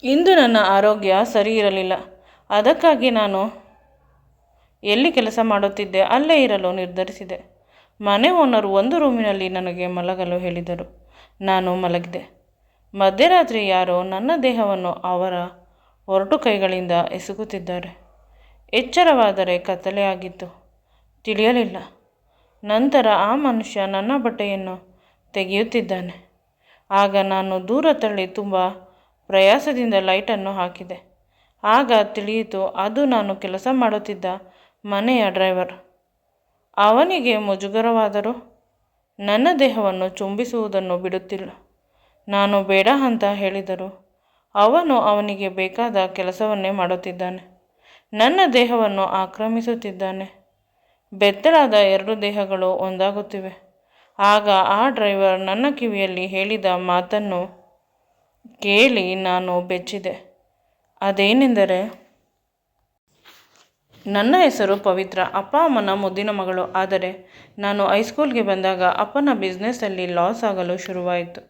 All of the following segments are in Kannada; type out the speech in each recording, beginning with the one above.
ಇಂದು ನನ್ನ ಆರೋಗ್ಯ ಸರಿ ಇರಲಿಲ್ಲ. ಅದಕ್ಕಾಗಿ ನಾನು ಎಲ್ಲಿ ಕೆಲಸ ಮಾಡುತ್ತಿದ್ದೆ ಅಲ್ಲೇ ಇರಲು ನಿರ್ಧರಿಸಿದೆ. ಮನೆ ಓನರ್ ಒಂದು ರೂಮಿನಲ್ಲಿ ನನಗೆ ಮಲಗಲು ಹೇಳಿದರು. ನಾನು ಮಲಗಿದೆ. ಮಧ್ಯರಾತ್ರಿ ಯಾರೋ ನನ್ನ ದೇಹವನ್ನು ಅವರ ಒರಟು ಕೈಗಳಿಂದ ಎಸಗುತ್ತಿದ್ದಾರೆ. ಎಚ್ಚರವಾದರೆ ಕತ್ತಲೆಯಾಗಿತ್ತು. ತಿಳಿಯಲಿಲ್ಲ. ನಂತರ ಆ ಮನುಷ್ಯ ನನ್ನ ಬಟ್ಟೆಯನ್ನು ತೆಗೆಯುತ್ತಿದ್ದಾನೆ. ಆಗ ನಾನು ದೂರ ತಳ್ಳಿ ತುಂಬ ಪ್ರಯಾಸದಿಂದ ಲೈಟನ್ನು ಹಾಕಿದೆ. ಆಗ ತಿಳಿಯಿತು, ಅದು ನಾನು ಕೆಲಸ ಮಾಡುತ್ತಿದ್ದ ಮನೆಯ ಡ್ರೈವರ್. ಅವನಿಗೆ ಮುಜುಗರವಾದರೂ ನನ್ನ ದೇಹವನ್ನು ಚುಂಬಿಸುವುದನ್ನು ಬಿಡುತ್ತಿಲ್ಲ. ನಾನು ಬೇಡ ಅಂತ ಹೇಳಿದರು ಅವನು ಅವನಿಗೆ ಬೇಕಾದ ಕೆಲಸವನ್ನೇ ಮಾಡುತ್ತಿದ್ದಾನೆ. ನನ್ನ ದೇಹವನ್ನು ಆಕ್ರಮಿಸುತ್ತಿದ್ದಾನೆ. ಬೆತ್ತಲಾದ ಎರಡು ದೇಹಗಳು ಒಂದಾಗುತ್ತಿವೆ. ಆಗ ಆ ಡ್ರೈವರ್ ನನ್ನ ಕಿವಿಯಲ್ಲಿ ಹೇಳಿದ ಮಾತನ್ನು ಕೇಳಿ ನಾನು ಬೆಚ್ಚಿದೆ. ಅದೇನೆಂದರೆ, ನನ್ನ ಹೆಸರು ಪವಿತ್ರ, ಅಪ್ಪ ಅಮ್ಮನ ಮುದ್ದಿನ ಮಗಳು. ಆದರೆ ನಾನು ಹೈಸ್ಕೂಲ್ಗೆ ಬಂದಾಗ ಅಪ್ಪನ ಬಿಸ್ನೆಸ್ಸಲ್ಲಿ ಲಾಸ್ ಆಗಲು ಶುರುವಾಯಿತು.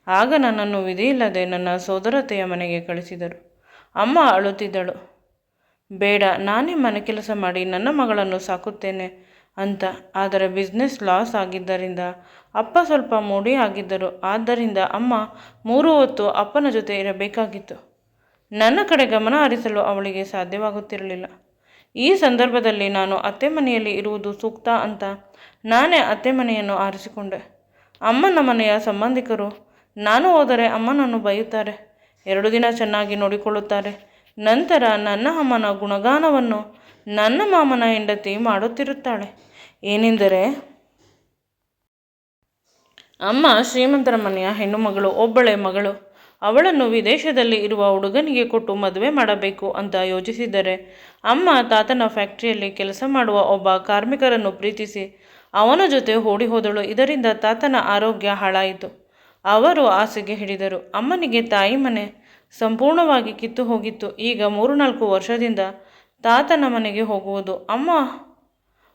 ಆಗ ನನ್ನನ್ನು ವಿಧಿಯಿಲ್ಲದೆ ನನ್ನ ಸೋದರತೆಯ ಮನೆಗೆ ಕಳಿಸಿದರು. ಅಮ್ಮ ಅಳುತ್ತಿದ್ದಳು. ಬೇಡ, ನಾನೇ ಮನೆ ಕೆಲಸ ಮಾಡಿ ನನ್ನ ಮಗಳನ್ನು ಸಾಕುತ್ತೇನೆ ಅಂತ. ಆದರೆ ಬಿಸ್ನೆಸ್ ಲಾಸ್ ಆಗಿದ್ದರಿಂದ ಅಪ್ಪ ಸ್ವಲ್ಪ ಮೂಡಿ ಆಗಿದ್ದರು. ಆದ್ದರಿಂದ ಅಮ್ಮ 3 ಹೊತ್ತು ಅಪ್ಪನ ಜೊತೆ ಇರಬೇಕಾಗಿತ್ತು. ನನ್ನ ಕಡೆ ಗಮನ ಹರಿಸಲು ಅವಳಿಗೆ ಸಾಧ್ಯವಾಗುತ್ತಿರಲಿಲ್ಲ. ಈ ಸಂದರ್ಭದಲ್ಲಿ ನಾನು ಅತ್ತೆ ಮನೆಯಲ್ಲಿ ಇರುವುದು ಸೂಕ್ತ ಅಂತ ನಾನೇ ಅತ್ತೆ ಮನೆಯನ್ನು ಆರಿಸಿಕೊಂಡೆ. ಅಮ್ಮನ ಮನೆಯ ಸಂಬಂಧಿಕರು ನಾನು ಹೋದರೆ ಅಮ್ಮನನ್ನು ಬೈಯುತ್ತಾರೆ. 2 ದಿನ ಚೆನ್ನಾಗಿ ನೋಡಿಕೊಳ್ಳುತ್ತಾರೆ. ನಂತರ ನನ್ನ ಅಮ್ಮನ ಗುಣಗಾನವನ್ನು ನನ್ನ ಮಾಮನ ಹೆಂಡತಿ ಮಾಡುತ್ತಿರುತ್ತಾಳೆ. ಏನೆಂದರೆ, ಅಮ್ಮ ಶ್ರೀಮಂತರ ಮನೆಯ ಹೆಣ್ಣು ಮಗಳು, ಒಬ್ಬಳೆ ಮಗಳು. ಅವಳನ್ನು ವಿದೇಶದಲ್ಲಿ ಇರುವ ಹುಡುಗನಿಗೆ ಕೊಟ್ಟು ಮದುವೆ ಮಾಡಬೇಕು ಅಂತ ಯೋಚಿಸಿದರೆ, ಅಮ್ಮ ತಾತನ ಫ್ಯಾಕ್ಟರಿಯಲ್ಲಿ ಕೆಲಸ ಮಾಡುವ ಒಬ್ಬ ಕಾರ್ಮಿಕರನ್ನು ಪ್ರೀತಿಸಿ ಅವನ ಜೊತೆ ಓಡಿ ಹೋದಳು. ಇದರಿಂದ ತಾತನ ಆರೋಗ್ಯ ಹಾಳಾಯಿತು. ಅವರು ಹಾಸಿಗೆ ಹಿಡಿದರು. ಅಮ್ಮನಿಗೆ ತಾಯಿ ಮನೆ ಸಂಪೂರ್ಣವಾಗಿ ಕಿತ್ತು ಹೋಗಿತ್ತು. ಈಗ 3-4 ವರ್ಷದಿಂದ ತಾತನ ಮನೆಗೆ ಹೋಗುವುದು. ಅಮ್ಮ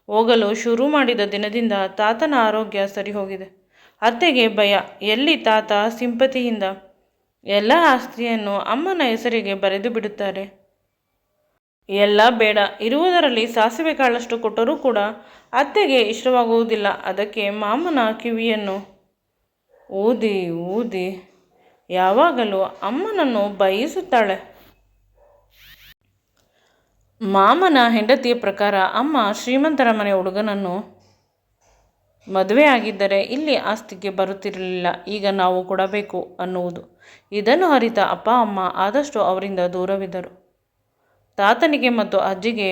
ಹೋಗಲು ಶುರು ಮಾಡಿದ ದಿನದಿಂದ ತಾತನ ಆರೋಗ್ಯ ಸರಿ ಹೋಗಿದೆ. ಅತ್ತೆಗೆ ಭಯ, ಎಲ್ಲಿ ತಾತ ಸಿಂಪತಿಯಿಂದ ಎಲ್ಲ ಆಸ್ತಿಯನ್ನು ಅಮ್ಮನ ಹೆಸರಿಗೆ ಬರೆದು ಬಿಡುತ್ತಾರೆ. ಎಲ್ಲ ಬೇಡ, ಇರುವುದರಲ್ಲಿ ಸಾಸಿವೆ ಕಾಳಷ್ಟು ಕೊಟ್ಟರೂ ಕೂಡ ಅತ್ತೆಗೆ ಇಷ್ಟವಾಗುವುದಿಲ್ಲ. ಅದಕ್ಕೆ ಮಾಮನ ಕಿವಿಯನ್ನು ಊದಿ ಊದಿ ಯಾವಾಗಲೂ ಅಮ್ಮನನ್ನು ಬಯಸುತ್ತಾಳೆ. ಮಾಮನ ಹೆಂಡತಿಯ ಪ್ರಕಾರ ಅಮ್ಮ ಶ್ರೀಮಂತರ ಮನೆ ಹುಡುಗನನ್ನು ಮದುವೆಯಾಗಿದ್ದರೆ ಇಲ್ಲಿ ಆಸ್ತಿಗೆ ಬರುತ್ತಿರಲಿಲ್ಲ. ಈಗ ನಾವು ಕೊಡಬೇಕು ಅನ್ನುವುದು. ಇದನ್ನು ಅರಿತ ಅಪ್ಪ ಅಮ್ಮ ಆದಷ್ಟು ಅವರಿಂದ ದೂರವಿದ್ದರು. ತಾತನಿಗೆ ಮತ್ತು ಅಜ್ಜಿಗೆ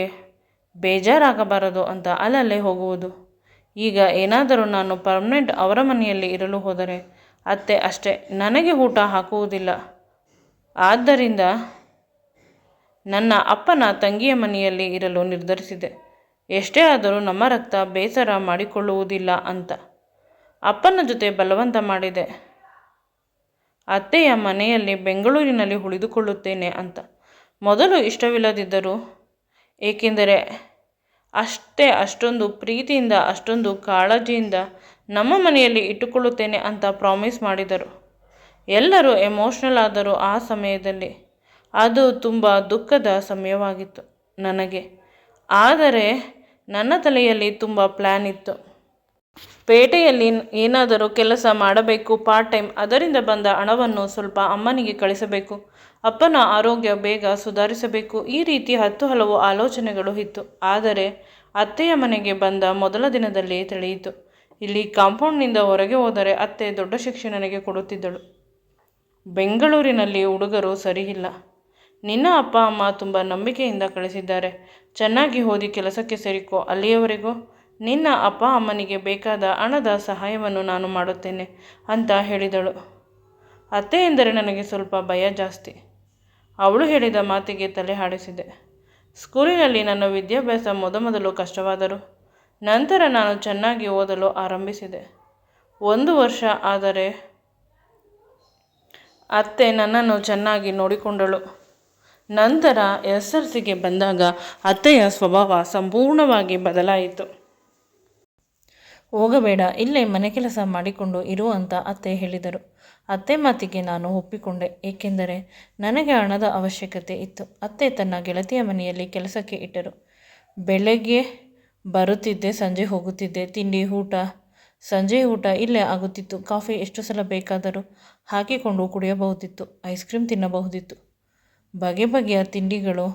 ಬೇಜಾರಾಗಬಾರದು ಅಂತ ಅಲ್ಲಲ್ಲೇ ಹೋಗುವುದು. ಈಗ ಏನಾದರೂ ನಾನು ಪರ್ಮನೆಂಟ್ ಅವರ ಮನೆಯಲ್ಲಿ ಇರಲು ಹೋದರೆ ಅತ್ತೆ ಅಷ್ಟೇ, ನನಗೆ ಊಟ ಹಾಕುವುದಿಲ್ಲ. ಆದ್ದರಿಂದ ನನ್ನ ಅಪ್ಪನ ತಂಗಿಯ ಮನೆಯಲ್ಲಿ ಇರಲು ನಿರ್ಧರಿಸಿದೆ. ಎಷ್ಟೇ ಆದರೂ ನಮ್ಮ ರಕ್ತ ಬೇಸರ ಮಾಡಿಕೊಳ್ಳುವುದಿಲ್ಲ ಅಂತ ಅಪ್ಪನ ಜೊತೆ ಬಲವಂತ ಮಾಡಿದೆ. ಅತ್ತೆಯ ಮನೆಯಲ್ಲಿ ಬೆಂಗಳೂರಿನಲ್ಲಿ ಉಳಿದುಕೊಳ್ಳುತ್ತೇನೆ ಅಂತ. ಮೊದಲು ಇಷ್ಟವಿಲ್ಲದಿದ್ದರು, ಏಕೆಂದರೆ ಅಷ್ಟೊಂದು ಪ್ರೀತಿಯಿಂದ ಅಷ್ಟೊಂದು ಕಾಳಜಿಯಿಂದ ನಮ್ಮ ಮನೆಯಲ್ಲಿ ಇಟ್ಟುಕೊಳ್ಳುತ್ತೇನೆ ಅಂತ ಪ್ರಾಮಿಸ್ ಮಾಡಿದರು. ಎಲ್ಲರೂ ಎಮೋಷ್ನಲ್ ಆದರು ಆ ಸಮಯದಲ್ಲಿ. ಅದು ತುಂಬ ದುಃಖದ ಸಮಯವಾಗಿತ್ತು ನನಗೆ. ಆದರೆ ನನ್ನ ತಲೆಯಲ್ಲಿ ತುಂಬ ಪ್ಲ್ಯಾನ್ ಇತ್ತು. ಪೇಟೆಯಲ್ಲಿ ಏನಾದರೂ ಕೆಲಸ ಮಾಡಬೇಕು ಪಾರ್ಟ್ ಟೈಮ್. ಅದರಿಂದ ಬಂದ ಹಣವನ್ನು ಸ್ವಲ್ಪ ಅಮ್ಮನಿಗೆ ಕಳಿಸಬೇಕು. ಅಪ್ಪನ ಆರೋಗ್ಯ ಬೇಗ ಸುಧಾರಿಸಬೇಕು. ಈ ರೀತಿ 10 ಹಲವು ಆಲೋಚನೆಗಳು ಇತ್ತು. ಆದರೆ ಅತ್ತೆಯ ಮನೆಗೆ ಬಂದ ಮೊದಲ ದಿನದಲ್ಲಿ ತಿಳಿಯಿತು, ಇಲ್ಲಿ ಕಾಂಪೌಂಡ್ನಿಂದ ಹೊರಗೆ ಹೋದರೆ ಅತ್ತೆ ದೊಡ್ಡ ಶಿಕ್ಷೆ ನನಗೆ ಕೊಡುತ್ತಿದ್ದಳು. ಬೆಂಗಳೂರಿನಲ್ಲಿ ಹುಡುಗರು ಸರಿಯಿಲ್ಲ. ನಿನ್ನ ಅಪ್ಪ ಅಮ್ಮ ತುಂಬ ನಂಬಿಕೆಯಿಂದ ಕಳಿಸಿದ್ದಾರೆ. ಚೆನ್ನಾಗಿ ಓದಿ ಕೆಲಸಕ್ಕೆ ಸೇರಿಕೋ. ಅಲ್ಲಿಯವರೆಗೂ ನಿನ್ನ ಅಪ್ಪ ಅಮ್ಮನಿಗೆ ಬೇಕಾದ ಹಣದ ಸಹಾಯವನ್ನು ನಾನು ಮಾಡುತ್ತೇನೆ ಅಂತ ಹೇಳಿದಳು. ಅತ್ತೆ ಎಂದರೆ ನನಗೆ ಸ್ವಲ್ಪ ಭಯ ಜಾಸ್ತಿ. ಅವಳು ಹೇಳಿದ ಮಾತಿಗೆ ತಲೆ ಆಡಿಸಿದೆ. ಸ್ಕೂಲಿನಲ್ಲಿ ನನ್ನ ವಿದ್ಯಾಭ್ಯಾಸ ಮೊದಲು ಕಷ್ಟವಾದರೂ ನಂತರ ನಾನು ಚೆನ್ನಾಗಿ ಓದಲು ಆರಂಭಿಸಿದೆ. 1 ವರ್ಷ ಆದರೆ ಅತ್ತೆ ನನ್ನನ್ನು ಚೆನ್ನಾಗಿ ನೋಡಿಕೊಂಡಳು. ನಂತರ SSLCಗೆ ಬಂದಾಗ ಅತ್ತೆಯ ಸ್ವಭಾವ ಸಂಪೂರ್ಣವಾಗಿ ಬದಲಾಯಿತು. ಹೋಗಬೇಡ, ಇಲ್ಲೇ ಮನೆ ಕೆಲಸ ಮಾಡಿಕೊಂಡು ಇರು ಅಂತ ಅತ್ತೆ ಹೇಳಿದರು. ಅತ್ತೆ ಮಾತಿಗೆ ನಾನು ಒಪ್ಪಿಕೊಂಡೆ, ಏಕೆಂದರೆ ನನಗೆ ಹಣದ ಅವಶ್ಯಕತೆ ಇತ್ತು. ಅತ್ತೆ ತನ್ನ ಗೆಳತಿಯ ಮನೆಯಲ್ಲಿ ಕೆಲಸಕ್ಕೆ ಇಟ್ಟರು. ಬೆಳಗ್ಗೆ ಬರುತ್ತಿದ್ದೆ, ಸಂಜೆ ಹೋಗುತ್ತಿದ್ದೆ. ತಿಂಡಿ ಊಟ, ಸಂಜೆ ಊಟ ಇಲ್ಲೇ ಆಗುತ್ತಿತ್ತು. ಕಾಫಿ ಎಷ್ಟು ಸಲ ಬೇಕಾದರೂ ಹಾಕಿಕೊಂಡು ಕುಡಿಯಬಹುದಿತ್ತು. Ice cream ತಿನ್ನಬಹುದಿತ್ತು. ಬಗೆ ಬಗೆಯ ತಿಂಡಿಗಳು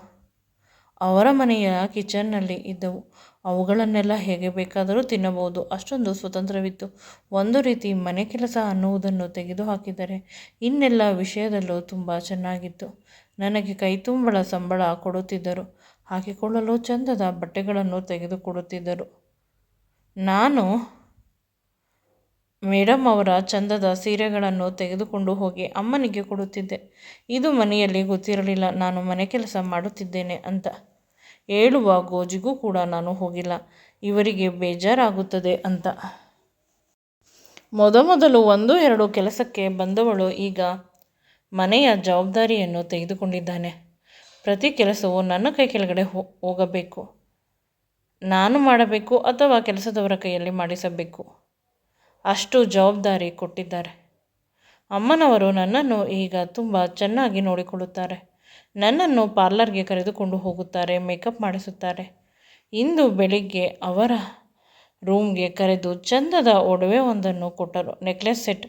ಅವರ ಮನೆಯ ಕಿಚನ್ನಲ್ಲಿ ಇದ್ದವು. ಅವುಗಳನ್ನೆಲ್ಲ ಹೇಗೆ ಬೇಕಾದರೂ ತಿನ್ನಬಹುದು. ಅಷ್ಟೊಂದು ಸ್ವತಂತ್ರವಿತ್ತು. ಒಂದು ರೀತಿ ಮನೆ ಕೆಲಸ ಅನ್ನುವುದನ್ನು ತೆಗೆದುಹಾಕಿದರೆ ಇನ್ನೆಲ್ಲ ವಿಷಯದಲ್ಲೂ ತುಂಬ ಚೆನ್ನಾಗಿತ್ತು. ನನಗೆ ಕೈತುಂಬಳ ಸಂಬಳ ಕೊಡುತ್ತಿದ್ದರು. ಹಾಕಿಕೊಳ್ಳಲು ಚಂದದ ಬಟ್ಟೆಗಳನ್ನು ತೆಗೆದುಕೊಡುತ್ತಿದ್ದರು. ನಾನು ಮೇಡಮ್ ಅವರ ಚಂದದ ಸೀರೆಗಳನ್ನು ತೆಗೆದುಕೊಂಡು ಹೋಗಿ ಅಮ್ಮನಿಗೆ ಕೊಡುತ್ತಿದ್ದೆ. ಇದು ಮನೆಯಲ್ಲಿ ಗೊತ್ತಿರಲಿಲ್ಲ ನಾನು ಮನೆ ಕೆಲಸ ಮಾಡುತ್ತಿದ್ದೇನೆ ಅಂತ. ಹೇಳುವ ಗೋಜಿಗೂ ಕೂಡ ನಾನು ಹೋಗಿಲ್ಲ, ಇವರಿಗೆ ಬೇಜಾರಾಗುತ್ತದೆ ಅಂತ. ಮೊದಮೊದಲು 1-2 ಕೆಲಸಕ್ಕೆ ಬಂದವಳು ಈಗ ಮನೆಯ ಜವಾಬ್ದಾರಿಯನ್ನು ತೆಗೆದುಕೊಂಡಿದ್ದಾನೆ. ಪ್ರತಿ ಕೆಲಸವೂ ನನ್ನ ಕೈ ಕೆಳಗಡೆ ಹೋಗಬೇಕು. ನಾನು ಮಾಡಬೇಕು ಅಥವಾ ಕೆಲಸದವರ ಕೈಯಲ್ಲಿ ಮಾಡಿಸಬೇಕು. ಅಷ್ಟು ಜವಾಬ್ದಾರಿ ಕೊಟ್ಟಿದ್ದಾರೆ. ಅಮ್ಮನವರು ನನ್ನನ್ನು ಈಗ ತುಂಬ ಚೆನ್ನಾಗಿ ನೋಡಿಕೊಳ್ಳುತ್ತಾರೆ. ನನ್ನನ್ನು ಪಾರ್ಲರ್ಗೆ ಕರೆದುಕೊಂಡು ಹೋಗುತ್ತಾರೆ, ಮೇಕಪ್ ಮಾಡಿಸುತ್ತಾರೆ. ಇಂದು ಬೆಳಿಗ್ಗೆ ಅವರ ರೂಮ್ಗೆ ಕರೆದು ಚಂದದ ಒಡವೆ ಒಂದನ್ನು ಕೊಟ್ಟರು. Necklace set.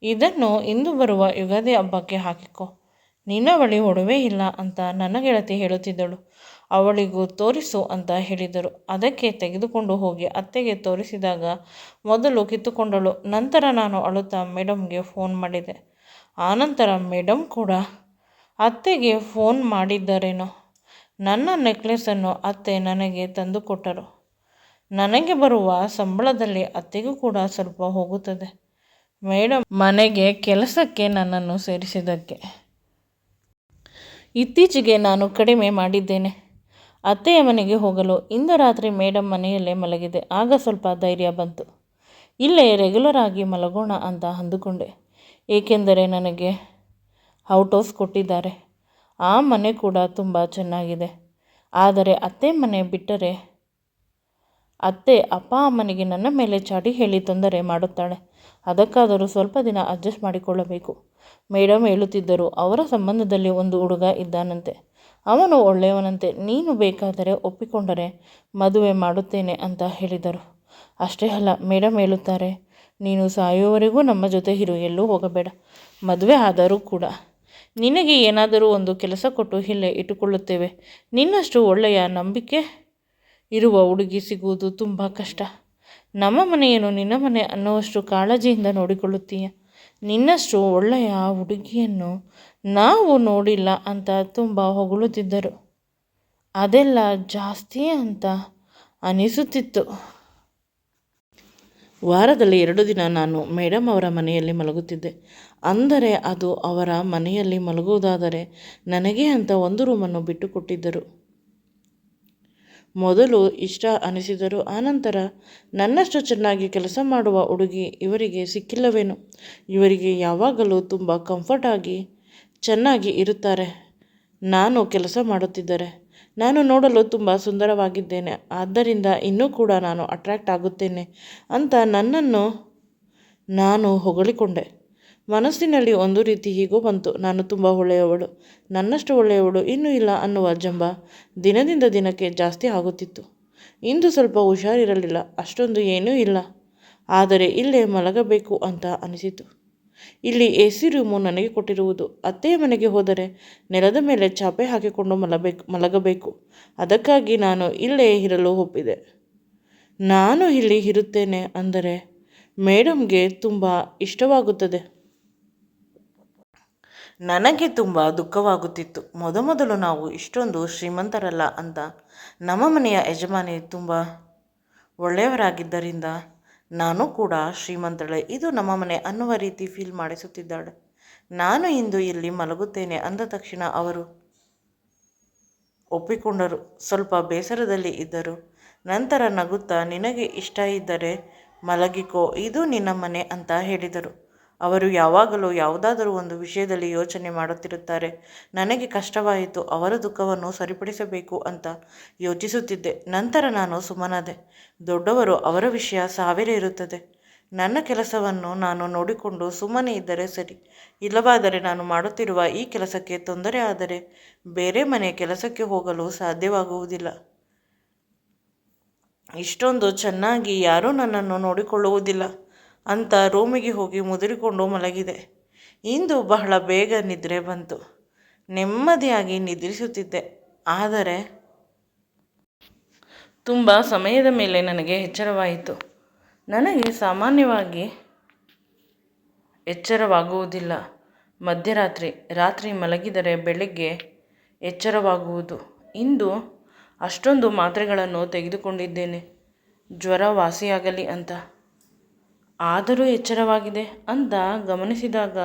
ಇದನ್ನು ಇಂದು ಬರುವ ಯುಗಾದಿ ಹಬ್ಬಕ್ಕೆ ಹಾಕಿಕೊ. ನಿನ್ನ ಬಳಿ ಒಡವೆ ಇಲ್ಲ ಅಂತ ನನ್ನ ಗೆಳತಿ ಹೇಳುತ್ತಿದ್ದಳು. ಅವಳಿಗೂ ತೋರಿಸು ಅಂತ ಹೇಳಿದರು. ಅದಕ್ಕೆ ತೆಗೆದುಕೊಂಡು ಹೋಗಿ ಅತ್ತೆಗೆ ತೋರಿಸಿದಾಗ ಮೊದಲು ಕಿತ್ತುಕೊಂಡಳು. ನಂತರ ನಾನು ಅಳುತ್ತಾ ಮೇಡಮ್ಗೆ ಫೋನ್ ಮಾಡಿದೆ. ಆನಂತರ ಮೇಡಮ್ ಕೂಡ ಅತ್ತೆಗೆ ಫೋನ್ ಮಾಡಿದ್ದರೇನೋ. ನನ್ನ ನೆಕ್ಲೆಸನ್ನು ಅತ್ತೆ ನನಗೆ ತಂದು ಕೊಟ್ಟರು. ನನಗೆ ಬರುವ ಸಂಬಳದಲ್ಲಿ ಅತ್ತೆಗೂ ಕೂಡ ಸ್ವಲ್ಪ ಹೋಗುತ್ತದೆ. ಮೇಡಮ್ ಮನೆಗೆ ಕೆಲಸಕ್ಕೆ ನನ್ನನ್ನು ಸೇರಿಸಿದ್ದಕ್ಕೆ. ಇತ್ತೀಚೆಗೆ ನಾನು ಕಡಿಮೆ ಮಾಡಿದ್ದೇನೆ ಅತ್ತೆಯ ಮನೆಗೆ ಹೋಗಲು. ಇಂದು ರಾತ್ರಿ ಮೇಡಮ್ ಮನೆಯಲ್ಲೇ ಮಲಗಿದೆ. ಆಗ ಸ್ವಲ್ಪ ಧೈರ್ಯ ಬಂತು. ಇಲ್ಲೇ ರೆಗ್ಯುಲರ್ ಆಗಿ ಮಲಗೋಣ ಅಂತ ಅಂದುಕೊಂಡೆ. ಏಕೆಂದರೆ ನನಗೆ ಔಟ್ ಹೌಸ್ ಕೊಟ್ಟಿದ್ದಾರೆ. ಆ ಮನೆ ಕೂಡ ತುಂಬ ಚೆನ್ನಾಗಿದೆ. ಆದರೆ ಅತ್ತೆ ಮನೆ ಬಿಟ್ಟರೆ ಅತ್ತೆ ಅಪ್ಪ ಅಮ್ಮನಿಗೆ ನನ್ನ ಮೇಲೆ ಚಾಡಿ ಹೇಳಿ ತೊಂದರೆ ಮಾಡುತ್ತಾಳೆ. ಅದಕ್ಕಾದರೂ ಸ್ವಲ್ಪ ದಿನ ಅಡ್ಜಸ್ಟ್ ಮಾಡಿಕೊಳ್ಳಬೇಕು. ಮೇಡಮ್ ಹೇಳುತ್ತಿದ್ದರು, ಅವರ ಸಂಬಂಧದಲ್ಲಿ ಒಂದು ಹುಡುಗ ಇದ್ದಾನಂತೆ. ಅವನು ಒಳ್ಳೆಯವನಂತೆ. ನೀನು ಬೇಕಾದರೆ ಒಪ್ಪಿಕೊಂಡರೆ ಮದುವೆ ಮಾಡುತ್ತೇನೆ ಅಂತ ಹೇಳಿದರು. ಅಷ್ಟೇ ಅಲ್ಲ, ಮೇಡಮ್ ಹೇಳುತ್ತಾರೆ, ನೀನು ಸಾಯುವವರೆಗೂ ನಮ್ಮ ಜೊತೆ ಇರು, ಎಲ್ಲೂ ಹೋಗಬೇಡ. ಮದುವೆ ಆದರೂ ಕೂಡ ನಿನಗೆ ಏನಾದರೂ ಒಂದು ಕೆಲಸ ಕೊಟ್ಟು ಇಲ್ಲೇ ಇಟ್ಟುಕೊಳ್ಳುತ್ತೇವೆ. ನಿನ್ನಷ್ಟು ಒಳ್ಳೆಯ ನಂಬಿಕೆ ಇರುವ ಹುಡುಗಿ ಸಿಗುವುದು ತುಂಬ ಕಷ್ಟ. ನಮ್ಮ ಮನೆಯನ್ನು ನಿನ್ನ ಮನೆ ಅನ್ನುವಷ್ಟು ಕಾಳಜಿಯಿಂದ ನೋಡಿಕೊಳ್ಳುತ್ತೀಯ. ನಿನ್ನಷ್ಟು ಒಳ್ಳೆಯ ಹುಡುಗಿಯನ್ನು ನಾವು ನೋಡಿಲ್ಲ ಅಂತ ತುಂಬ ಹೊಗಳುತ್ತಿದ್ದರು. ಅದೆಲ್ಲ ಜಾಸ್ತಿ ಅಂತ ಅನಿಸುತ್ತಿತ್ತು. ವಾರದಲ್ಲಿ 2 ದಿನ ನಾನು ಮೇಡಮ್ ಅವರ ಮನೆಯಲ್ಲಿ ಮಲಗುತ್ತಿದ್ದೆ. ಅಂದರೆ ಅದು ಅವರ ಮನೆಯಲ್ಲಿ ಮಲಗುವುದಾದರೆ ನನಗೆ ಅಂತ ಒಂದು ರೂಮನ್ನು ಬಿಟ್ಟುಕೊಟ್ಟಿದ್ದರು. ಮೊದಲು ಇಷ್ಟ ಅನಿಸಿದರು. ಆನಂತರ ನನ್ನಷ್ಟು ಚೆನ್ನಾಗಿ ಕೆಲಸ ಮಾಡುವ ಹುಡುಗಿ ಇವರಿಗೆ ಸಿಕ್ಕಿಲ್ಲವೇನೋ. ಇವರಿಗೆ ಯಾವಾಗಲೂ ತುಂಬ ಕಂಫರ್ಟ್ ಆಗಿ ಚೆನ್ನಾಗಿ ಇರುತ್ತಾರೆ. ನಾನು ಕೆಲಸ ಮಾಡುತ್ತಿದ್ದರೆ ನಾನು ನೋಡಲು ತುಂಬ ಸುಂದರವಾಗಿದ್ದೇನೆ, ಆದ್ದರಿಂದ ಇನ್ನೂ ಕೂಡ ನಾನು ಅಟ್ರ್ಯಾಕ್ಟ್ ಆಗುತ್ತೇನೆ ಅಂತ ನನ್ನನ್ನು ನಾನು ಹೊಗಳಿಕೊಂಡೆ. ಮನಸ್ಸಿನಲ್ಲಿ ಒಂದು ರೀತಿ ಹೀಗೂ ಬಂತು, ನಾನು ತುಂಬ ಒಳ್ಳೆಯವಳು, ನನ್ನಷ್ಟು ಒಳ್ಳೆಯವಳು ಇನ್ನೂ ಇಲ್ಲ ಅನ್ನುವ ಜಂಬ ದಿನದಿಂದ ದಿನಕ್ಕೆ ಜಾಸ್ತಿ ಆಗುತ್ತಿತ್ತು. ಇಂದು ಸ್ವಲ್ಪ ಹುಷಾರಿರಲಿಲ್ಲ, ಅಷ್ಟೊಂದು ಏನೂ ಇಲ್ಲ, ಆದರೆ ಇಲ್ಲೇ ಮಲಗಬೇಕು ಅಂತ ಅನಿಸಿತು. ಇಲ್ಲಿ AC ರೂಮು ನನಗೆ ಕೊಟ್ಟಿರುವುದು. ಅತ್ತೆಯ ಮನೆಗೆ ಹೋದರೆ ನೆಲದ ಮೇಲೆ ಚಾಪೆ ಹಾಕಿಕೊಂಡು ಮಲಗಬೇಕು. ಅದಕ್ಕಾಗಿ ನಾನು ಇಲ್ಲೇ ಇರಲು ಒಪ್ಪಿದೆ. ನಾನು ಇಲ್ಲಿ ಇರುತ್ತೇನೆ ಅಂದರೆ ಮೇಡಮ್ಗೆ ತುಂಬ ಇಷ್ಟವಾಗುತ್ತದೆ. ನನಗೆ ತುಂಬ ದುಃಖವಾಗುತ್ತಿತ್ತು. ಮೊದಮೊದಲು ನಾವು ಇಷ್ಟೊಂದು ಶ್ರೀಮಂತರಲ್ಲ ಅಂತ. ನಮ್ಮ ಮನೆಯ ಯಜಮಾನಿ ತುಂಬ ಒಳ್ಳೆಯವರಾಗಿದ್ದರಿಂದ ನಾನು ಕೂಡ ಶ್ರೀಮಂತಳೆ, ಇದು ನಮ್ಮ ಮನೆ ಅನ್ನುವ ರೀತಿ ಫೀಲ್ ಮಾಡಿಸುತ್ತಿದ್ದಾಳೆ. ನಾನು ಇಂದು ಇಲ್ಲಿ ಮಲಗುತ್ತೇನೆ ಅಂದ ತಕ್ಷಣ ಅವರು ಒಪ್ಪಿಕೊಂಡರು. ಸ್ವಲ್ಪ ಬೇಸರದಲ್ಲಿ ಇದ್ದರು. ನಂತರ ನಗುತ್ತಾ, ನಿನಗೆ ಇಷ್ಟ ಇದ್ದರೆ ಮಲಗಿಕೋ, ಇದು ನಿನ್ನ ಮನೆ ಅಂತ ಹೇಳಿದರು. ಅವರು ಯಾವಾಗಲೂ ಯಾವುದಾದರೂ ಒಂದು ವಿಷಯದಲ್ಲಿ ಯೋಚನೆ ಮಾಡುತ್ತಿರುತ್ತಾರೆ. ನನಗೆ ಕಷ್ಟವಾಯಿತು. ಅವರ ದುಃಖವನ್ನು ಸರಿಪಡಿಸಬೇಕು ಅಂತ ಯೋಚಿಸುತ್ತಿದ್ದೆ. ನಂತರ ನಾನು ಸುಮ್ಮನಾದೆ. ದೊಡ್ಡವರು, ಅವರ ವಿಷಯ 1000 ಇರುತ್ತದೆ. ನನ್ನ ಕೆಲಸವನ್ನು ನಾನು ನೋಡಿಕೊಂಡು ಸುಮ್ಮನೆ ಇದ್ದರೆ ಸರಿ. ಇಲ್ಲವಾದರೆ ನಾನು ಮಾಡುತ್ತಿರುವ ಈ ಕೆಲಸಕ್ಕೆ ತೊಂದರೆ ಆದರೆ ಬೇರೆ ಮನೆಯ ಕೆಲಸಕ್ಕೆ ಹೋಗಲು ಸಾಧ್ಯವಾಗುವುದಿಲ್ಲ. ಇಷ್ಟೊಂದು ಚೆನ್ನಾಗಿ ಯಾರೂ ನನ್ನನ್ನು ನೋಡಿಕೊಳ್ಳುವುದಿಲ್ಲ ಅಂತ ರೂಮಿಗೆ ಹೋಗಿ ಮುದುರಿಕೊಂಡು ಮಲಗಿದೆ. ಇಂದು ಬಹಳ ಬೇಗ ನಿದ್ರೆ ಬಂತು. ನೆಮ್ಮದಿಯಾಗಿ ನಿದ್ರಿಸುತ್ತಿದ್ದೆ. ಆದರೆ ತುಂಬ ಸಮಯದ ಮೇಲೆ ನನಗೆ ಎಚ್ಚರವಾಯಿತು. ನನಗೆ ಸಾಮಾನ್ಯವಾಗಿ ಎಚ್ಚರವಾಗುವುದಿಲ್ಲ. ಮಧ್ಯರಾತ್ರಿ ರಾತ್ರಿ ಮಲಗಿದರೆ ಬೆಳಗ್ಗೆ ಎಚ್ಚರವಾಗುವುದು. ಇಂದು ಅಷ್ಟೊಂದು ಮಾತ್ರೆಗಳನ್ನು ತೆಗೆದುಕೊಂಡಿದ್ದೇನೆ ಜ್ವರ ವಾಸಿಯಾಗಲಿ ಅಂತ. ಆದರೂ ಎಚ್ಚರವಾಗಿದೆ ಅಂತ ಗಮನಿಸಿದಾಗ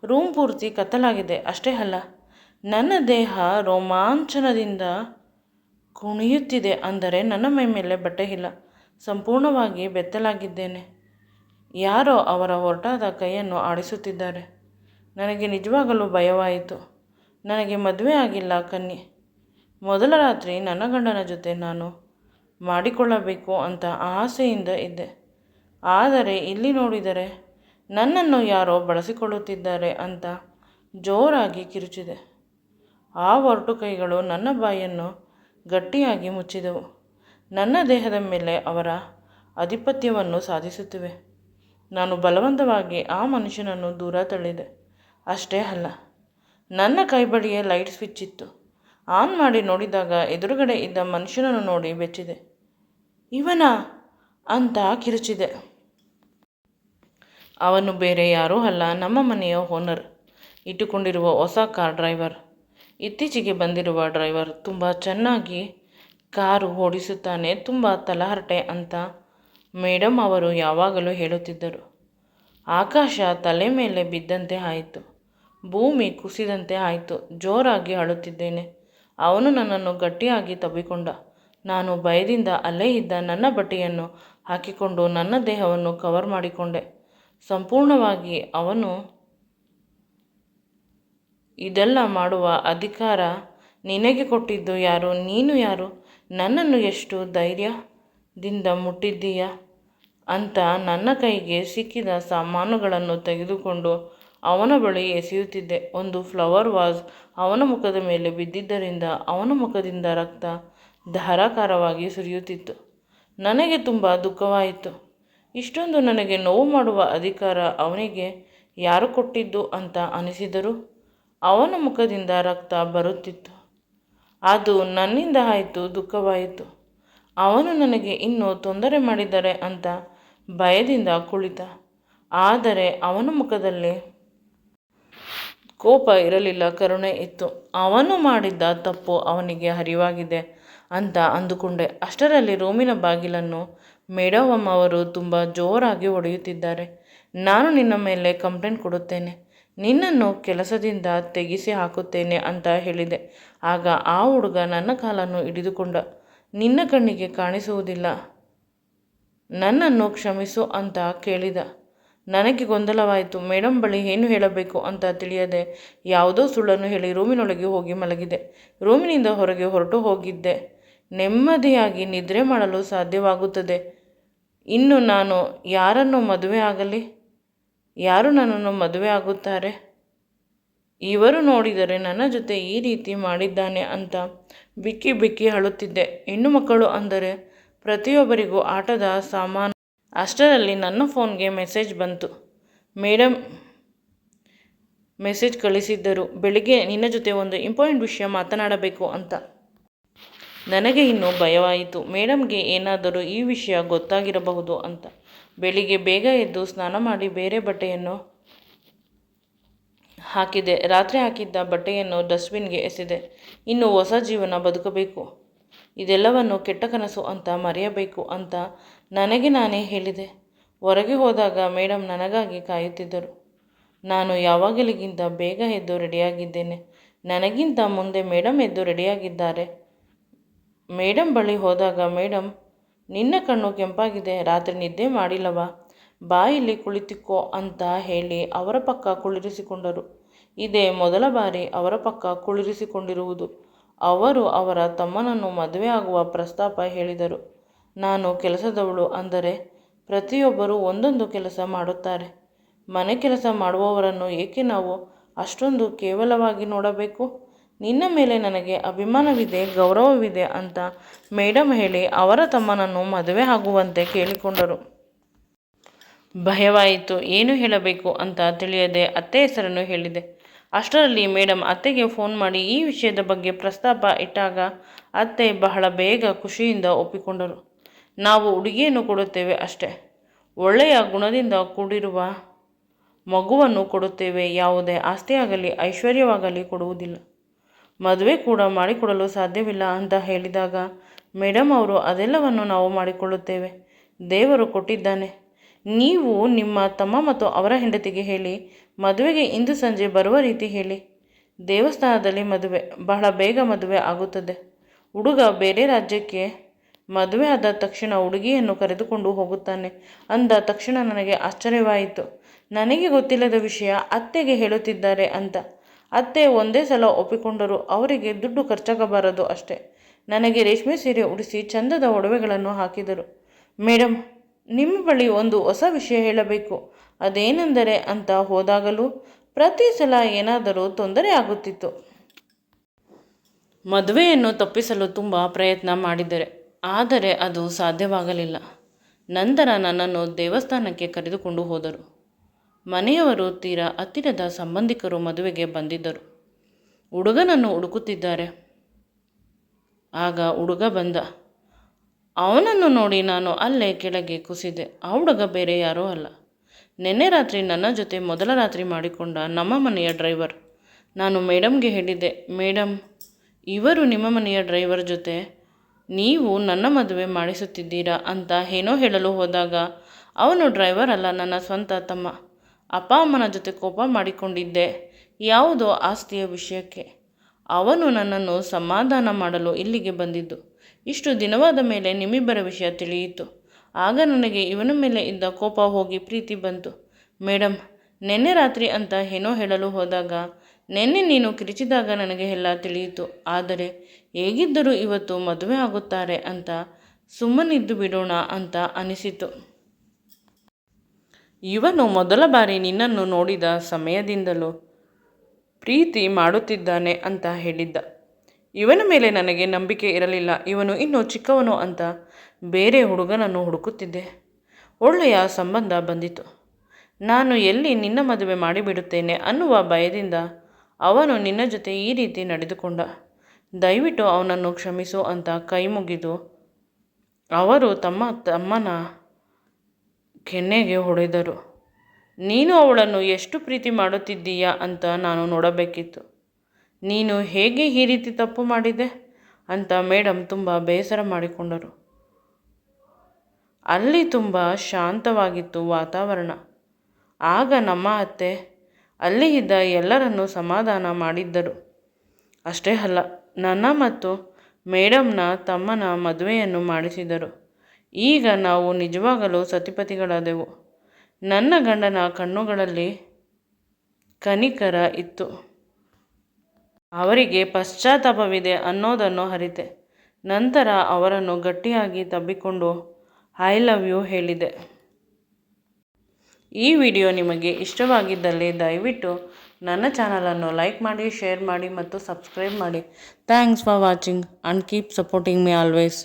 ರೂಮ್ ಪೂರ್ತಿ ಕತ್ತಲಾಗಿದೆ. ಅಷ್ಟೇ ಅಲ್ಲ, ನನ್ನ ದೇಹ ರೋಮಾಂಚನದಿಂದ ಕುಣಿಯುತ್ತಿದೆ. ಅಂದರೆ ನನ್ನ ಮೈ ಮೇಲೆ ಬಟ್ಟೆ ಇಲ್ಲ, ಸಂಪೂರ್ಣವಾಗಿ ಬೆತ್ತಲಾಗಿದ್ದೇನೆ. ಯಾರೋ ಅವರ ಹೊರಟಾದ ಕೈಯನ್ನು ಆಡಿಸುತ್ತಿದ್ದಾರೆ. ನನಗೆ ನಿಜವಾಗಲೂ ಭಯವಾಯಿತು. ನನಗೆ ಮದುವೆ ಆಗಿಲ್ಲ ಕನ್ಯೆ. ಮೊದಲ ರಾತ್ರಿ ನನ್ನ ಗಂಡನ ಜೊತೆ ನಾನು ಮಾಡಿಕೊಳ್ಳಬೇಕು ಅಂತ ಆಸೆಯಿಂದ ಇದ್ದೆ. ಆದರೆ ಇಲ್ಲಿ ನೋಡಿದರೆ ನನ್ನನ್ನು ಯಾರೋ ಬಳಸಿಕೊಳ್ಳುತ್ತಿದ್ದಾರೆ ಅಂತ ಜೋರಾಗಿ ಕಿರುಚಿದೆ. ಆ ಒರಟು ಕೈಗಳು ನನ್ನ ಬಾಯನ್ನು ಗಟ್ಟಿಯಾಗಿ ಮುಚ್ಚಿದವು. ನನ್ನ ದೇಹದ ಮೇಲೆ ಅವರ ಆಧಿಪತ್ಯವನ್ನು ಸಾಧಿಸುತ್ತಿವೆ. ನಾನು ಬಲವಂತವಾಗಿ ಆ ಮನುಷ್ಯನನ್ನು ದೂರ ತಳ್ಳಿದೆ. ಅಷ್ಟೇ ಅಲ್ಲ, ನನ್ನ ಕೈ ಬಳಿಯೇ ಲೈಟ್ ಸ್ವಿಚ್ ಇತ್ತು. ಆನ್ ಮಾಡಿ ನೋಡಿದಾಗ ಎದುರುಗಡೆ ಇದ್ದ ಮನುಷ್ಯನನ್ನು ನೋಡಿ ಬೆಚ್ಚಿದೆ. ಇವನಾ ಅಂತ ಕಿರುಚಿದೆ. ಅವನು ಬೇರೆ ಯಾರೂ ಅಲ್ಲ, ನಮ್ಮ ಮನೆಯ ಓನರ್, ಇಟ್ಟುಕೊಂಡಿರುವ ಹೊಸ ಕಾರ್ ಡ್ರೈವರ್, ಇತ್ತೀಚೆಗೆ ಬಂದಿರುವ ಡ್ರೈವರ್. ತುಂಬ ಚೆನ್ನಾಗಿ ಕಾರು ಓಡಿಸುತ್ತಾನೆ, ತುಂಬ ತಲಹರಟೆ ಅಂತ ಮೇಡಮ್ ಅವರು ಯಾವಾಗಲೂ ಹೇಳುತ್ತಿದ್ದರು. ಆಕಾಶ ತಲೆ ಮೇಲೆ ಬಿದ್ದಂತೆ ಆಯಿತು. ಭೂಮಿ ಕುಸಿದಂತೆ ಆಯಿತು. ಜೋರಾಗಿ ಅಳುತ್ತಿದ್ದೇನೆ. ಅವನು ನನ್ನನ್ನು ಗಟ್ಟಿಯಾಗಿ ತಬ್ಬಿಕೊಂಡ. ನಾನು ಭಯದಿಂದ ಅಲ್ಲೇ ಇದ್ದ ನನ್ನ ಬಟ್ಟೆಯನ್ನು ಹಾಕಿಕೊಂಡು ನನ್ನ ದೇಹವನ್ನು ಕವರ್ ಮಾಡಿಕೊಂಡೆ ಸಂಪೂರ್ಣವಾಗಿ. ಅವನು ಇದೆಲ್ಲ ಮಾಡುವ ಅಧಿಕಾರ ನಿನಗೆ ಕೊಟ್ಟಿದ್ದು ಯಾರು? ನೀನು ಯಾರು? ನನ್ನನ್ನು ಎಷ್ಟು ಧೈರ್ಯದಿಂದ ಮುಟ್ಟಿದ್ದೀಯ ಅಂತ ನನ್ನ ಕೈಗೆ ಸಿಕ್ಕಿದ ಸಾಮಾನುಗಳನ್ನು ತೆಗೆದುಕೊಂಡು ಅವನ ಬಳಿ ಎಸೆಯುತ್ತಿದ್ದೆ. ಒಂದು ಫ್ಲವರ್ ವಾಸ್ ಅವನ ಮುಖದ ಮೇಲೆ ಬಿದ್ದಿದ್ದರಿಂದ ಅವನ ಮುಖದಿಂದ ರಕ್ತ ಧಾರಾಕಾರವಾಗಿ ಸುರಿಯುತ್ತಿತ್ತು. ನನಗೆ ತುಂಬ ದುಃಖವಾಯಿತು. ಇಷ್ಟೊಂದು ನನಗೆ ನೋವು ಮಾಡುವ ಅಧಿಕಾರ ಅವನಿಗೆ ಯಾರು ಕೊಟ್ಟಿದ್ದು ಅಂತ ಅನಿಸಿದರು. ಅವನ ಮುಖದಿಂದ ರಕ್ತ ಬರುತ್ತಿತ್ತು. ಅದು ನನ್ನಿಂದ ಆಯಿತು. ದುಃಖವಾಯಿತು. ಅವನು ನನಗೆ ಇನ್ನೂ ತೊಂದರೆ ಮಾಡಿದರೆ ಅಂತ ಭಯದಿಂದ ಕುಳಿತ. ಆದರೆ ಅವನ ಮುಖದಲ್ಲಿ ಕೋಪ ಇರಲಿಲ್ಲ, ಕರುಣೆ ಇತ್ತು. ಅವನು ಮಾಡಿದ್ದ ತಪ್ಪು ಅವನಿಗೆ ಅರಿವಾಗಿದೆ ಅಂತ ಅಂದುಕೊಂಡೆ. ಅಷ್ಟರಲ್ಲಿ ರೂಮಿನ ಬಾಗಿಲನ್ನು ಮೇಡಮ್ ಅವರು ತುಂಬ ಜೋರಾಗಿ ಹೊಡೆಯುತ್ತಿದ್ದಾರೆ. ನಾನು ನಿನ್ನ ಮೇಲೆ ಕಂಪ್ಲೇಂಟ್ ಕೊಡುತ್ತೇನೆ, ನಿನ್ನನ್ನು ಕೆಲಸದಿಂದ ತೆಗೆಸಿ ಹಾಕುತ್ತೇನೆ ಅಂತ ಹೇಳಿದೆ. ಆಗ ಆ ಹುಡುಗ ನನ್ನ ಕಾಲನ್ನು ಹಿಡಿದುಕೊಂಡ. ನಿನ್ನ ಕಣ್ಣಿಗೆ ಕಾಣಿಸುವುದಿಲ್ಲ, ನನ್ನನ್ನು ಕ್ಷಮಿಸು ಅಂತ ಕೇಳಿದ. ನನಗೆ ಗೊಂದಲವಾಯಿತು. ಮೇಡಮ್ ಬಳಿ ಏನು ಹೇಳಬೇಕು ಅಂತ ತಿಳಿಯದೆ ಯಾವುದೋ ಸುಳ್ಳನ್ನು ಹೇಳಿ ರೂಮಿನೊಳಗೆ ಹೋಗಿ ಮಲಗಿದೆ. ರೂಮಿನಿಂದ ಹೊರಗೆ ಹೊರಟು ಹೋಗಿದ್ದೆ. ನೆಮ್ಮದಿಯಾಗಿ ನಿದ್ರೆ ಮಾಡಲು ಸಾಧ್ಯವಾಗುತ್ತದೆ. ಇನ್ನು ನಾನು ಯಾರನ್ನು ಮದುವೆ ಆಗಲಿ? ಯಾರು ನನ್ನನ್ನು ಮದುವೆ ಆಗುತ್ತಾರೆ? ಇವರು ನೋಡಿದರೆ ನನ್ನ ಜೊತೆ ಈ ರೀತಿ ಮಾಡಿದ್ದಾನೆ ಅಂತ ಬಿಕ್ಕಿ ಬಿಕ್ಕಿ ಅಳುತ್ತಿದ್ದೆ. ಹೆಣ್ಣು ಮಕ್ಕಳು ಅಂದರೆ ಪ್ರತಿಯೊಬ್ಬರಿಗೂ ಆಟದ ಸಾಮಾನು. ಅಷ್ಟರಲ್ಲಿ ನನ್ನ ಫೋನ್ಗೆ ಮೆಸೇಜ್ ಬಂತು. ಮೇಡಮ್ ಮೆಸೇಜ್ ಕಳಿಸಿದ್ದರು, ಬೆಳಿಗ್ಗೆ ನಿನ್ನ ಜೊತೆ ಒಂದು ಇಂಪಾರ್ಟೆಂಟ್ ವಿಷಯ ಮಾತನಾಡಬೇಕು ಅಂತ. ನನಗೆ ಇನ್ನೂ ಭಯವಾಯಿತು. ಮೇಡಮ್ಗೆ ಏನಾದರೂ ಈ ವಿಷಯ ಗೊತ್ತಾಗಿರಬಹುದು ಅಂತ. ಬೆಳಿಗ್ಗೆ ಬೇಗ ಎದ್ದು ಸ್ನಾನ ಮಾಡಿ ಬೇರೆ ಬಟ್ಟೆಯನ್ನು ಹಾಕಿದೆ. ರಾತ್ರಿ ಹಾಕಿದ್ದ ಬಟ್ಟೆಯನ್ನು ಡಸ್ಟ್ಬಿನ್ಗೆ ಎಸೆದೆ. ಇನ್ನು ಹೊಸ ಜೀವನ ಬದುಕಬೇಕು, ಇದೆಲ್ಲವನ್ನು ಕೆಟ್ಟ ಕನಸು ಅಂತ ಮರೆಯಬೇಕು ಅಂತ ನನಗೆ ನಾನೇ ಹೇಳಿದೆ. ಹೊರಗೆ ಹೋದಾಗ ಮೇಡಮ್ ನನಗಾಗಿ ಕಾಯುತ್ತಿದ್ದರು. ನಾನು ಯಾವಾಗಲಿಗಿಂತ ಬೇಗ ಎದ್ದು ರೆಡಿಯಾಗಿದ್ದೇನೆ. ನನಗಿಂತ ಮುಂದೆ ಮೇಡಮ್ ಎದ್ದು ರೆಡಿಯಾಗಿದ್ದಾರೆ. ಮೇಡಮ್ ಬಳಿ ಹೋದಾಗ ಮೇಡಮ್, ನಿನ್ನ ಕಣ್ಣು ಕೆಂಪಾಗಿದೆ, ರಾತ್ರಿ ನಿದ್ದೆ ಮಾಡಿಲ್ಲವಾ? ಬಾ ಇಲ್ಲಿ ಕುಳಿತುಕೋ ಅಂತ ಹೇಳಿ ಅವರ ಪಕ್ಕ ಕುಳ್ಳಿರಿಸಿಕೊಂಡರು. ಇದೇ ಮೊದಲ ಬಾರಿ ಅವರ ಪಕ್ಕ ಕುಳ್ಳಿರಿಸಿಕೊಂಡಿರುವುದು. ಅವರು ಅವರ ತಮ್ಮನನ್ನು ಮದುವೆ ಆಗುವ ಪ್ರಸ್ತಾಪ ಹೇಳಿದರು. ನಾನು ಕೆಲಸದವಳು ಅಂದರೆ ಪ್ರತಿಯೊಬ್ಬರೂ ಒಂದೊಂದು ಕೆಲಸ ಮಾಡುತ್ತಾರೆ. ಮನೆ ಕೆಲಸ ಮಾಡುವವರನ್ನು ಏಕೆ ನಾವು ಅಷ್ಟೊಂದು ಕೇವಲವಾಗಿ ನೋಡಬೇಕು? ನಿನ್ನ ಮೇಲೆ ನನಗೆ ಅಭಿಮಾನವಿದೆ, ಗೌರವವಿದೆ ಅಂತ ಮೇಡಮ್ ಹೇಳಿ ಅವರ ತಮ್ಮನನ್ನು ಮದುವೆ ಆಗುವಂತೆ ಕೇಳಿಕೊಂಡರು. ಭಯವಾಯಿತು. ಏನು ಹೇಳಬೇಕು ಅಂತ ತಿಳಿಯದೆ ಅತ್ತೆ ಹೆಸರನ್ನು ಹೇಳಿದೆ. ಅಷ್ಟರಲ್ಲಿ ಮೇಡಮ್ ಅತ್ತೆಗೆ ಫೋನ್ ಮಾಡಿ ಈ ವಿಷಯದ ಬಗ್ಗೆ ಪ್ರಸ್ತಾಪ ಇಟ್ಟಾಗ ಅತ್ತೆ ಬಹಳ ಬೇಗ ಖುಷಿಯಿಂದ ಒಪ್ಪಿಕೊಂಡರು. ನಾವು ಹುಡುಗಿಯನ್ನು ಕೊಡುತ್ತೇವೆ ಅಷ್ಟೇ, ಒಳ್ಳೆಯ ಗುಣದಿಂದ ಕೂಡಿರುವ ಮಗುವನ್ನು ಕೊಡುತ್ತೇವೆ, ಯಾವುದೇ ಆಸ್ತಿಯಾಗಲಿ ಐಶ್ವರ್ಯವಾಗಲಿ ಕೊಡುವುದಿಲ್ಲ, ಮದುವೆ ಕೂಡ ಮಾಡಿಕೊಡಲು ಸಾಧ್ಯವಿಲ್ಲ ಅಂತ ಹೇಳಿದಾಗ ಮೇಡಮ್ ಅವರು ಅದೆಲ್ಲವನ್ನು ನಾವು ಮಾಡಿಕೊಳ್ಳುತ್ತೇವೆ, ದೇವರು ಕೊಟ್ಟಿದ್ದಾನೆ, ನೀವು ನಿಮ್ಮ ತಮ್ಮ ಮತ್ತು ಅವರ ಹೆಂಡತಿಗೆ ಹೇಳಿ ಮದುವೆಗೆ ಇಂದು ಸಂಜೆ ಬರುವ ರೀತಿ ಹೇಳಿ. ದೇವಸ್ಥಾನದಲ್ಲಿ ಮದುವೆ, ಬಹಳ ಬೇಗ ಮದುವೆ ಆಗುತ್ತದೆ. ಹುಡುಗ ಬೇರೆ ರಾಜ್ಯಕ್ಕೆ ಮದುವೆ ಆದ ತಕ್ಷಣ ಹುಡುಗಿಯನ್ನು ಕರೆದುಕೊಂಡು ಹೋಗುತ್ತಾನೆ ಅಂದ ತಕ್ಷಣ ನನಗೆ ಆಶ್ಚರ್ಯವಾಯಿತು. ನನಗೆ ಗೊತ್ತಿಲ್ಲದ ವಿಷಯ ಅತ್ತೆಗೆ ಹೇಳುತ್ತಿದ್ದಾರೆ ಅಂತ. ಅತ್ತೆ ಒಂದೇ ಸಲ ಒಪ್ಪಿಕೊಂಡರು. ಅವರಿಗೆ ದುಡ್ಡು ಖರ್ಚಾಗಬಾರದು ಅಷ್ಟೇ. ನನಗೆ ರೇಷ್ಮೆ ಸೀರೆ ಉಡಿಸಿ ಚಂದದ ಒಡವೆಗಳನ್ನು ಹಾಕಿದರು. ಮೇಡಮ್, ನಿಮ್ಮ ಬಳಿ ಒಂದು ಹೊಸ ವಿಷಯ ಹೇಳಬೇಕು, ಅದೇನೆಂದರೆ ಅಂತ ಹೋದಾಗಲೂ ಪ್ರತಿ ಸಲ ಏನಾದರೂ ತೊಂದರೆ ಆಗುತ್ತಿತ್ತು. ಮದುವೆಯನ್ನು ತಪ್ಪಿಸಲು ತುಂಬ ಪ್ರಯತ್ನ ಮಾಡಿದರೆ, ಆದರೆ ಅದು ಸಾಧ್ಯವಾಗಲಿಲ್ಲ. ನಂತರ ನನ್ನನ್ನು ದೇವಸ್ಥಾನಕ್ಕೆ ಕರೆದುಕೊಂಡು ಹೋದರು. ಮನೆಯವರು ತೀರಾ ಹತ್ತಿರದ ಸಂಬಂಧಿಕರು ಮದುವೆಗೆ ಬಂದಿದ್ದರು. ಹುಡುಗನನ್ನು ಹುಡುಕುತ್ತಿದ್ದಾರೆ. ಆಗ ಹುಡುಗ ಬಂದ. ಅವನನ್ನು ನೋಡಿ ನಾನು ಅಲ್ಲೇ ಕೆಳಗೆ ಕುಸಿದೆ. ಆ ಹುಡುಗ ಬೇರೆ ಯಾರೂ ಅಲ್ಲ, ನಿನ್ನೆ ರಾತ್ರಿ ನನ್ನ ಜೊತೆ ಮೊದಲ ರಾತ್ರಿ ಮಾಡಿಕೊಂಡ ನಮ್ಮ ಮನೆಯ ಡ್ರೈವರ್. ನಾನು ಮೇಡಮ್ಗೆ ಹೇಳಿದ್ದೆ, ಮೇಡಮ್, ಇವರು ನಿಮ್ಮ ಮನೆಯ ಡ್ರೈವರ್ ಜೊತೆ ನೀವು ನನ್ನ ಮದುವೆ ಮಾಡಿಸುತ್ತಿದ್ದೀರಾ ಅಂತ ಏನೋ ಹೇಳಲು ಹೋದಾಗ, ಅವನು ಡ್ರೈವರ್ ಅಲ್ಲ, ನನ್ನ ಸ್ವಂತ ತಮ್ಮ. ಅಪ್ಪ ಅಮ್ಮನ ಜೊತೆ ಕೋಪ ಮಾಡಿಕೊಂಡಿದ್ದೆ ಯಾವುದೋ ಆಸ್ತಿಯ ವಿಷಯಕ್ಕೆ. ಅವನು ನನ್ನನ್ನು ಸಮಾಧಾನ ಮಾಡಲು ಇಲ್ಲಿಗೆ ಬಂದಿದ್ದು. ಇಷ್ಟು ದಿನವಾದ ಮೇಲೆ ನಿಮ್ಮಿಬ್ಬರ ವಿಷಯ ತಿಳಿಯಿತು. ಆಗ ನನಗೆ ಇವನ ಮೇಲೆ ಇದ್ದ ಕೋಪ ಹೋಗಿ ಪ್ರೀತಿ ಬಂತು. ಮೇಡಮ್, ನಿನ್ನೆ ರಾತ್ರಿ ಅಂತ ಏನೋ ಹೇಳಲು ಹೋದಾಗ, ನಿನ್ನೆ ನೀನು ಕಿರಿಚಿದಾಗ ನನಗೆ ಎಲ್ಲ ತಿಳಿಯಿತು. ಆದರೆ ಹೇಗಿದ್ದರೂ ಇವತ್ತು ಮದುವೆ ಆಗುತ್ತಾರೆ ಅಂತ ಸುಮ್ಮನಿದ್ದು ಬಿಡೋಣ ಅಂತ ಅನಿಸಿತು. ಇವನು ಮೊದಲ ಬಾರಿ ನಿನ್ನನ್ನು ನೋಡಿದ ಸಮಯದಿಂದಲೂ ಪ್ರೀತಿ ಮಾಡುತ್ತಿದ್ದಾನೆ ಅಂತ ಹೇಳಿದ್ದ. ಇವನ ಮೇಲೆ ನನಗೆ ನಂಬಿಕೆ ಇರಲಿಲ್ಲ. ಇವನು ಇನ್ನೂ ಚಿಕ್ಕವನು ಅಂತ ಬೇರೆ ಹುಡುಗನನ್ನು ಹುಡುಕುತ್ತಿದ್ದೆ. ಒಳ್ಳೆಯ ಸಂಬಂಧ ಬಂದಿತು. ನಾನು ಎಲ್ಲಿ ನಿನ್ನ ಮದುವೆ ಮಾಡಿಬಿಡುತ್ತೇನೆ ಅನ್ನುವ ಭಯದಿಂದ ಅವನು ನಿನ್ನ ಜೊತೆ ಈ ರೀತಿ ನಡೆದುಕೊಂಡ. ದಯವಿಟ್ಟು ಅವನನ್ನು ಕ್ಷಮಿಸು ಅಂತ ಕೈ ಮುಗಿದು ಅವರು ತಮ್ಮನ ಕೆನ್ನೆಗೆ ಹೊಡೆದರು. ನೀನು ಅವಳನ್ನು ಎಷ್ಟು ಪ್ರೀತಿ ಮಾಡುತ್ತಿದ್ದೀಯಾ ಅಂತ ನಾನು ನೋಡಬೇಕಿತ್ತು. ನೀನು ಹೇಗೆ ಈ ರೀತಿ ತಪ್ಪು ಮಾಡಿದೆ ಅಂತ ಮೇಡಮ್ ತುಂಬ ಬೇಸರ ಮಾಡಿಕೊಂಡರು. ಅಲ್ಲಿ ತುಂಬ ಶಾಂತವಾಗಿತ್ತು ವಾತಾವರಣ. ಆಗ ನಮ್ಮ ಅತ್ತೆ ಅಲ್ಲಿ ಇದ್ದ ಎಲ್ಲರನ್ನೂ ಸಮಾಧಾನ ಮಾಡಿದ್ದರು. ಅಷ್ಟೇ ಅಲ್ಲ, ನನ್ನ ಮತ್ತು ಮೇಡಮ್ನ ತಮ್ಮನ ಮದುವೆಯನ್ನು ಮಾಡಿಸಿದರು. ಈಗ ನಾವು ನಿಜವಾಗಲೂ ಸತಿಪತಿಗಳಾದೆವು. ನನ್ನ ಗಂಡನ ಕಣ್ಣುಗಳಲ್ಲಿ ಕನಿಕರ ಇತ್ತು. ಅವರಿಗೆ ಪಶ್ಚಾತ್ತಾಪವಿದೆ ಅನ್ನೋದನ್ನು ಅರಿತೆ. ನಂತರ ಅವರನ್ನು ಗಟ್ಟಿಯಾಗಿ ತಬ್ಬಿಕೊಂಡು ಐ ಲವ್ ಯು ಹೇಳಿದೆ. ಈ ವಿಡಿಯೋ ನಿಮಗೆ ಇಷ್ಟವಾಗಿದ್ದಲ್ಲಿ ದಯವಿಟ್ಟು ನನ್ನ ಚಾನಲನ್ನು ಲೈಕ್ ಮಾಡಿ, ಶೇರ್ ಮಾಡಿ ಮತ್ತು ಸಬ್ಸ್ಕ್ರೈಬ್ ಮಾಡಿ. Thanks for watching and keep supporting me always.